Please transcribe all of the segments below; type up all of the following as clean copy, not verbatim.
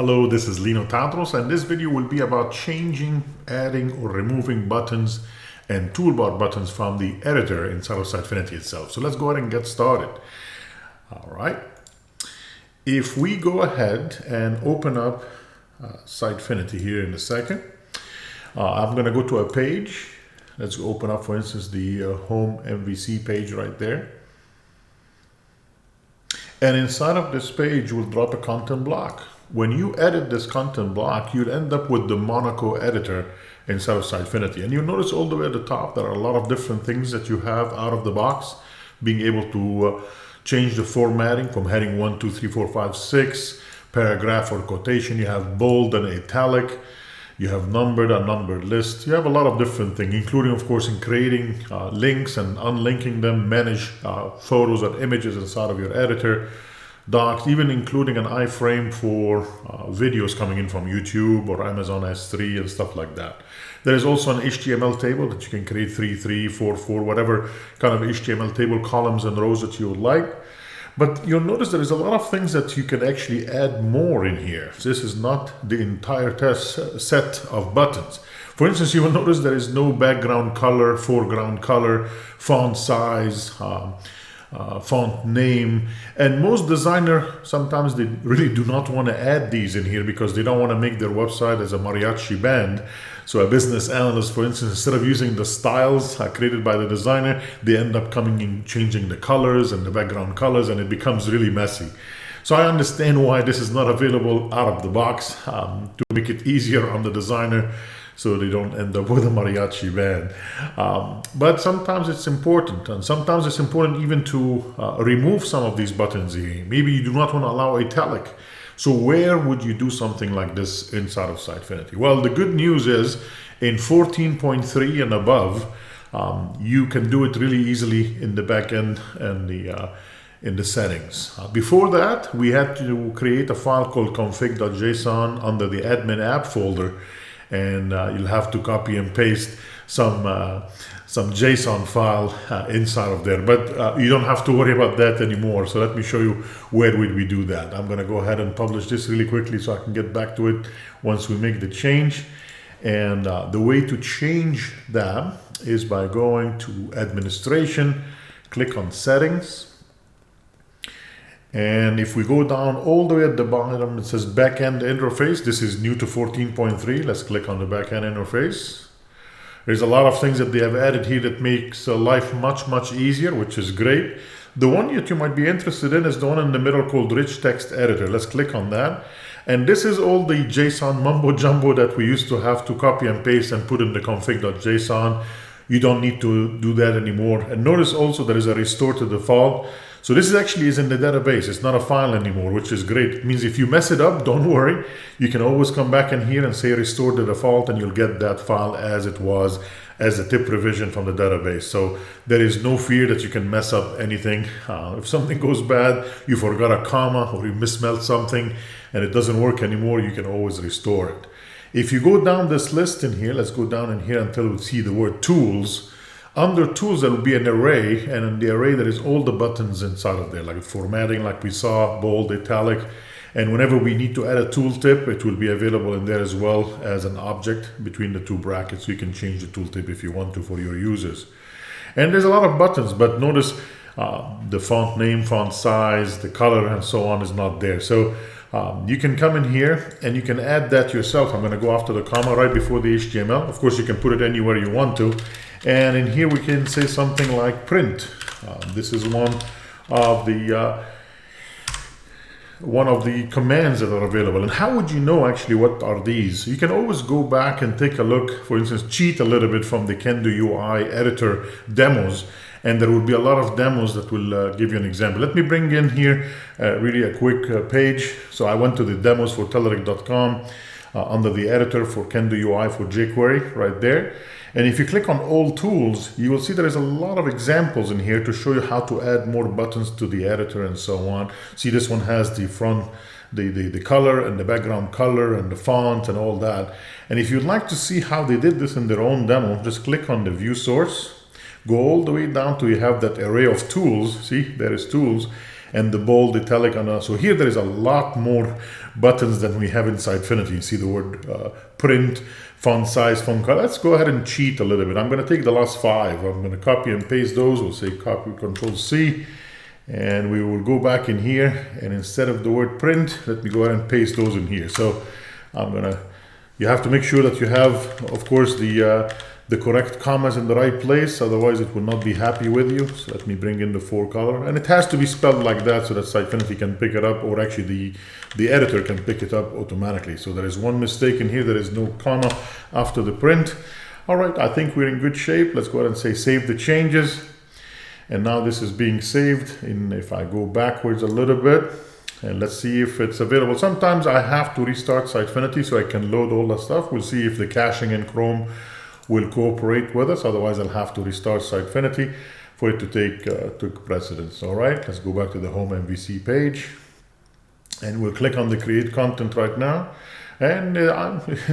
Hello, this is Lino Tadros, and this video will be about changing, adding, or removing buttons and toolbar buttons from the editor inside of Sitefinity itself. So let's go ahead and get started. All right. If we go ahead and open up Sitefinity here in a second, I'm going to go to a page. Let's open up, for instance, the home MVC page right there. And inside of this page, we'll drop a content block. When you edit this content block, you'd end up with the Monaco editor inside of Sitefinity. And you'll notice all the way at the top, there are a lot of different things that you have out of the box. Being able to change the formatting from heading 1, 2, 3, 4, 5, 6, paragraph or quotation. You have bold and italic. You have numbered and numbered list. You have a lot of different things, including, of course, in creating links and unlinking them, manage photos and images inside of your editor, docs, even including an iframe for videos coming in from YouTube or Amazon S3 and stuff like that. There is also an HTML table that you can create 3, 3, 4, 4, whatever kind of HTML table columns and rows that you would like. But you'll notice there is a lot of things that you can actually add more in here. This is not the entire set of buttons. For instance, you will notice there is no background color, foreground color, font size, font name. And most designers, sometimes they really do not want to add these in here because they don't want to make their website as a mariachi band. So a business analyst, for instance, instead of using the styles created by the designer, they end up coming in changing the colors and the background colors, and it becomes really messy. So I understand why this is not available out of the box, to make it easier on the designer so they don't end up with a mariachi band. But sometimes it's important, and sometimes it's important even to remove some of these buttons here. Maybe you do not want to allow italic. So where would you do something like this inside of Sitefinity? Well, the good news is in 14.3 and above, you can do it really easily in the back end and in the settings. Before that, we had to create a file called config.json under the admin app folder, and you'll have to copy and paste some JSON file inside of there, but you don't have to worry about that anymore. So let me show you where would we do that. I'm going to go ahead and publish this really quickly so I can get back to it once we make the change. And the way to change that is by going to administration, click on settings. And if we go down all the way at the bottom, it says backend interface. This is new to 14.3. Let's click on the backend interface. There's a lot of things that they have added here that makes life much easier, which is great. The one that you might be interested in is the one in the middle called Rich Text Editor. Let's click on that. And this is all the JSON mumbo jumbo that we used to have to copy and paste and put in the config.json. You don't need to do that anymore. And notice also there is a restore to default. So this actually is in the database. It's not a file anymore, which is great. It means if you mess it up, don't worry. You can always come back in here and say restore the default, and you'll get that file as it was, as a tip revision from the database. So there is no fear that you can mess up anything. If something goes bad, you forgot a comma or you misspelled something and it doesn't work anymore, you can always restore it. If you go down this list in here, let's go down in here until we see the word tools. Under tools, there will be an array, and in the array there is all the buttons inside of there, like formatting, like we saw, bold, italic. And whenever we need to add a tooltip, it will be available in there as well as an object between the two brackets. So you can change the tooltip if you want to for your users. And there's a lot of buttons, but notice the font name, font size, the color, and so on is not there. So you can come in here and you can add that yourself. I'm going to go after the comma right before the HTML. Of course, you can put it anywhere you want to. And in here we can say something like print. This is one of the commands that are available. And how would you know actually what are these? You can always go back and take a look, for instance, cheat a little bit from the Kendo UI editor demos, and there will be a lot of demos that will give you an example. Let me bring in here really a quick page. So I went to the demos for telerik.com under the editor for Kendo UI for jQuery right there. And if you click on all tools, you will see there is a lot of examples in here to show you how to add more buttons to the editor and so on. See, this one has the front, the color and the background color and the font and all that. And if you'd like to see how they did this in their own demo, just click on the view source, go all the way down to you have that array of tools. See, there is tools. and the bold, italic. So here there is a lot more buttons than we have in Sitefinity. You see the word print, font size, font color. Let's go ahead and cheat a little bit. I'm going to take the last 5. I'm going to copy and paste those. We'll say copy, Control C. And we will go back in here, and instead of the word print, let me go ahead and paste those in here. So you have to make sure that you have, of course, the correct commas in the right place, otherwise it will not be happy with you. So let me bring in the 4 color, and it has to be spelled like that so that Sitefinity can pick it up, or actually the editor can pick it up automatically. So there is one mistake in here, there is no comma after the print. All right, I think we're in good shape. Let's go ahead and say save the changes. And now this is being saved. And if I go backwards a little bit, and let's see if it's available. Sometimes I have to restart Sitefinity so I can load all the stuff. We'll see if the caching in Chrome will cooperate with us. Otherwise, I'll have to restart Sitefinity for it to take precedence. All right, let's go back to the Home MVC page. And we'll click on the Create Content right now. And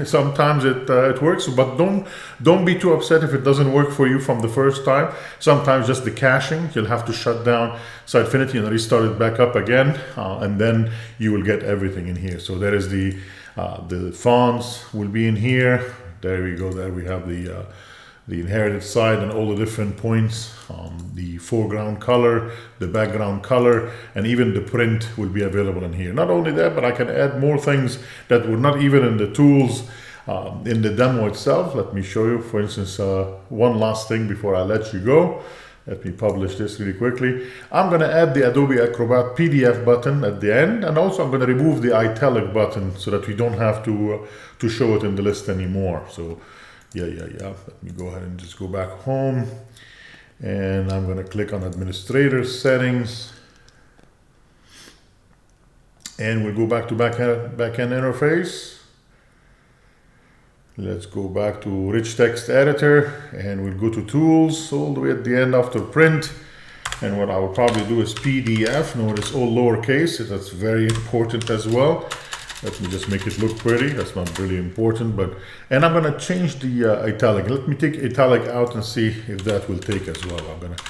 sometimes it works, but don't be too upset if it doesn't work for you from the first time. Sometimes just the caching, you'll have to shut down Sitefinity and restart it back up again, and then you will get everything in here. So there is the fonts will be in here. There we go. There we have the inherited side and all the different points, the foreground color, the background color, and even the print will be available in here. Not only that, but I can add more things that were not even in the tools in the demo itself. Let me show you, for instance, one last thing before I let you go. Let me publish this really quickly. I'm going to add the Adobe Acrobat PDF button at the end, and also I'm going to remove the italic button so that we don't have to show it in the list anymore. So yeah. Let me go ahead and just go back home, and I'm going to click on Administrator Settings, and we'll go back to backend interface. Let's go back to Rich Text Editor, and we'll go to Tools all the way at the end after Print. And what I will probably do is PDF. Notice all lowercase. That's very important as well. Let me just make it look pretty. That's not really important, and I'm going to change the italic. Let me take italic out and see if that will take as well. I'm going to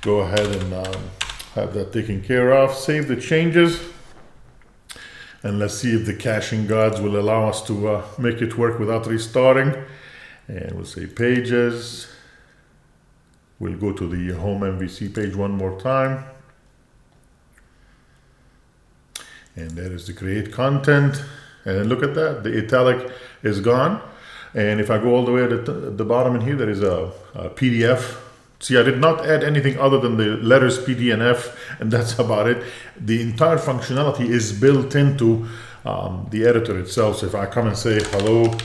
go ahead and have that taken care of. Save the changes, and let's see if the caching gods will allow us to make it work without restarting. And we'll say Pages. We'll go to the Home MVC page one more time. And there is the Create Content, and look at that, the italic is gone. And if I go all the way at the bottom in here, there is a PDF. See, I did not add anything other than the letters PD and F, and that's about it. The entire functionality is built into the editor itself. So if I come and say hello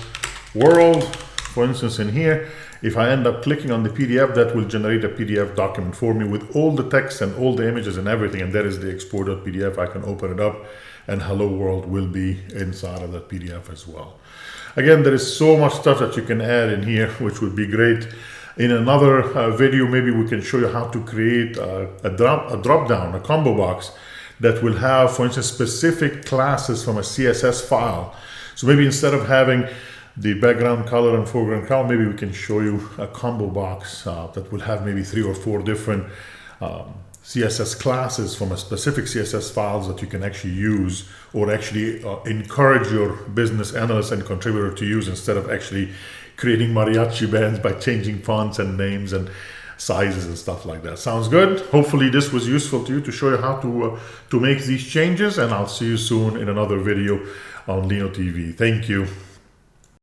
world, for instance, in here, if I end up clicking on the PDF, that will generate a PDF document for me with all the text and all the images and everything. And that is the export.pdf. I can open it up, and hello world will be inside of that PDF as well. Again, there is so much stuff that you can add in here, which would be great. In another video, maybe we can show you how to create a drop down, a combo box that will have, for instance, specific classes from a CSS file. So maybe instead of having the background color and foreground color, maybe we can show you a combo box that will have maybe 3 or 4 different CSS classes from a specific CSS files that you can actually use, or actually encourage your business analyst and contributor to use, instead of actually creating mariachi bands by changing fonts and names and sizes and stuff like that. Sounds good? Hopefully this was useful to you to show you how to make these changes, and I'll see you soon in another video on Lino TV. Thank you.